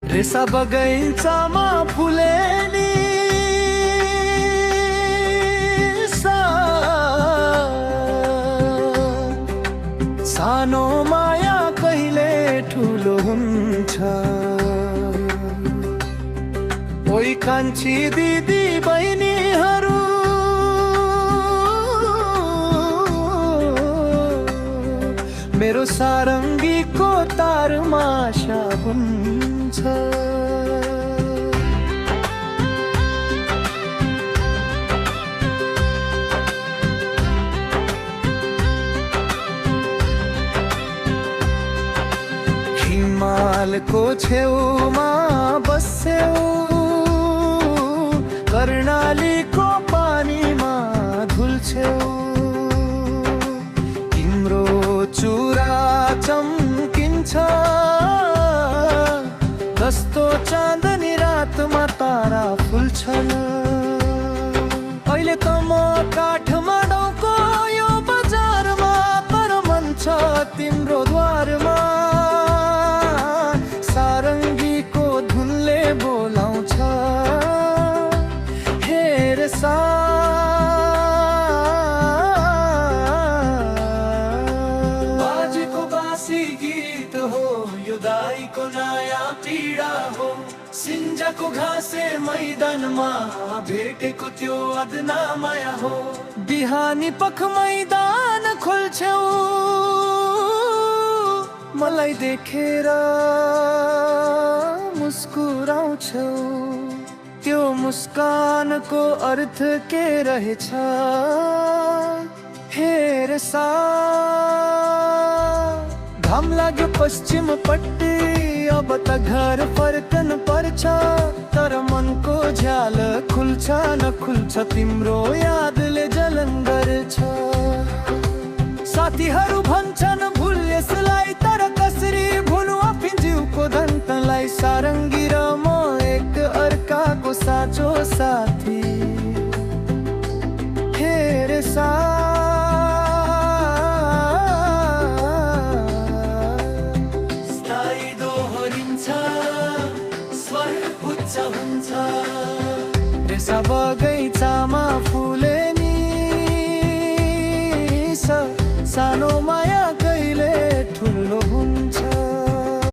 रेसा बगैँचामा फुलेनी सानो माया कहिले ठुलो हुन्छ। ओइ कान्छी दिदी बहिनीहरू, मेरो सारङ्गीको तारमा आशा हुन्छ। हिमालको छेउमा बस्यौ, कर्णालीको पानीमा धुल्छौ। तिम्रो चुरा चम्किन्छ जस्तो चाँदनी रातमा तारा फुल्छन्। अहिले त म काठमाडौँको यो बजारमा, तर मन छ तिम्रो द्वारमा। सारङ्गीको धुनले बोलाउँछ, हेर बाजेको बासी गीत हो यो, दाइको नयाँ पीडा हो। सिन्जाको घाँसे मैदानमा भेटेको त्यो अदना माया हो। बिहानी पख मैदान खोल्छौ, मलाई देखेर मुस्कुराउँछौ। त्यो मुस्कानको अर्थ के रहेछ, हेर घाम लाग्यो पश्चिमपट्टि, अब त घर फर्कन पर्छ। तर मनको झ्याल खुल्छ नखुल्छ, तिम्रो यादले जलन गर्छ। साथीहरू भन्छन् भुल यसलाई, तर कसरी भुलु आफै जिउको दन्तलाई। सारङ्गी र म एक अर्काको साँचो साथी, हेर स्थायी दोहोरिन्छ, स्वर उच्च हुन्छ। रेसा बगैँचामा फुलेनी सानो माया